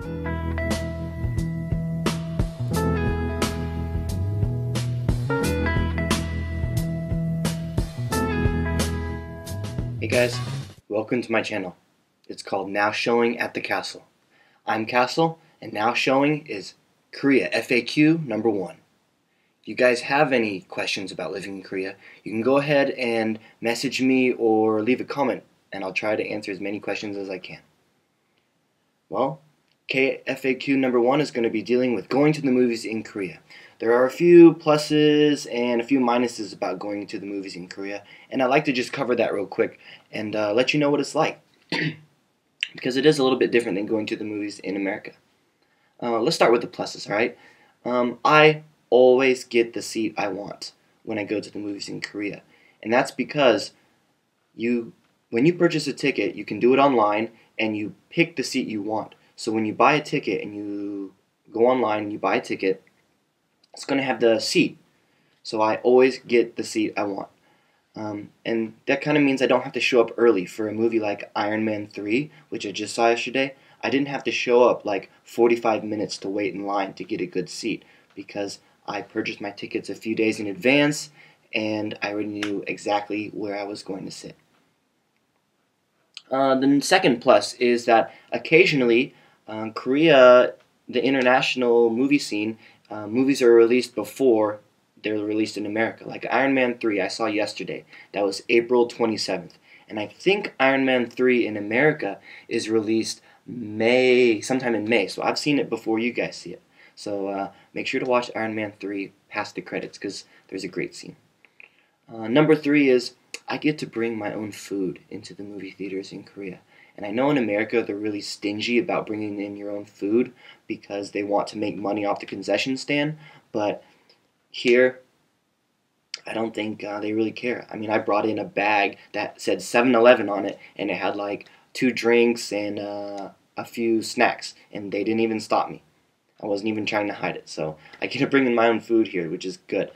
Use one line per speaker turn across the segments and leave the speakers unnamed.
Hey guys, welcome to my channel. It's called Now Showing at the Cassell. I'm Cassell, and Now Showing is Korea FAQ number 1. If you guys have any questions about living in Korea, you can go ahead and message me or leave a comment, and I'll try to answer as many questions as I can. Well, KFAQ number 1 is going to be dealing with going to the movies in Korea. There are a few pluses and a few minuses about going to the movies in Korea, and I'd like to just cover that real quick and let you know what it's like, because it is a little bit different than going to the movies in America. Let's start with the pluses, alright? I always get the seat I want when I go to the movies in Korea, and that's because when you purchase a ticket, you can do it online and you pick the seat you want. So when you buy a ticket and you go online and you buy a ticket, it's going to have the seat. So I always get the seat I want. And that kind of means I don't have to show up early for a movie like Iron Man 3, which I just saw yesterday. I didn't have to show up like 45 minutes to wait in line to get a good seat because I purchased my tickets a few days in advance and I already knew exactly where I was going to sit. The second plus is that occasionally Korea, the international movie scene, movies are released before they're released in America. Like Iron Man 3 I saw yesterday. That was April 27th. And I think Iron Man 3 in America is released sometime in May. So I've seen it before you guys see it. So make sure to watch Iron Man 3 past the credits because there's a great scene. Number 3 is I get to bring my own food into the movie theaters in Korea. And I know in America they're really stingy about bringing in your own food because they want to make money off the concession stand, but here I don't think they really care. I mean, I brought in a bag that said 7-Eleven on it, and it had like 2 drinks and a few snacks, and they didn't even stop me. I wasn't even trying to hide it, so I get to bring in my own food here, which is good.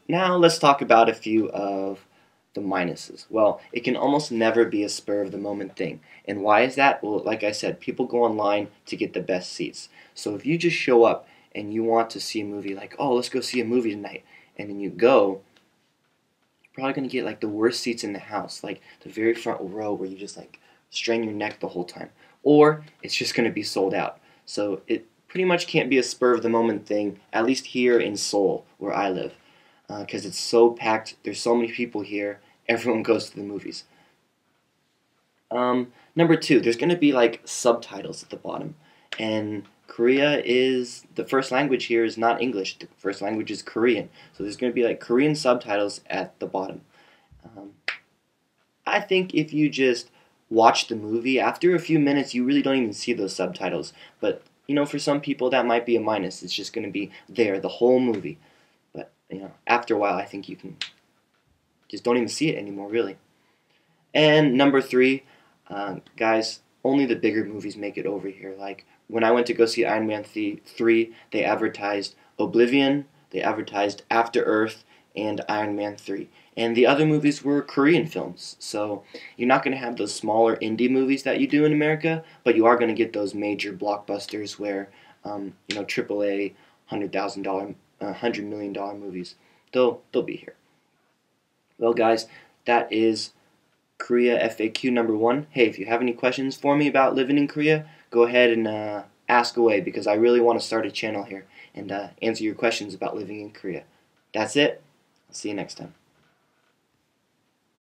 Now let's talk about a few of the minuses. Well, it can almost never be a spur-of-the-moment thing. And why is that? Well, like I said, people go online to get the best seats. So if you just show up and you want to see a movie like, oh, let's go see a movie tonight, and then you go, you're probably going to get like the worst seats in the house, like the very front row where you just like strain your neck the whole time. Or it's just going to be sold out. So it pretty much can't be a spur-of-the-moment thing, at least here in Seoul, where I live. Because it's so packed, there's so many people here, everyone goes to the movies. Number 2, there's going to be like subtitles at the bottom, and Korea is, the first language here is not English, the first language is Korean, so there's going to be like Korean subtitles at the bottom. I think if you just watch the movie, after a few minutes you really don't even see those subtitles, but you know, for some people that might be a minus, it's just going to be there the whole movie. You know, after a while, I think you can just don't even see it anymore, really. And number 3, guys, only the bigger movies make it over here. Like when I went to go see Iron Man 3, they advertised Oblivion, they advertised After Earth, and Iron Man 3. And the other movies were Korean films. So you're not going to have those smaller indie movies that you do in America, but you are going to get those major blockbusters where, you know, AAA, $100 million movies. They'll be here. Well, guys, that is Korea FAQ number 1. Hey, if you have any questions for me about living in Korea, go ahead and ask away because I really want to start a channel here and answer your questions about living in Korea. That's it. I'll see you next time.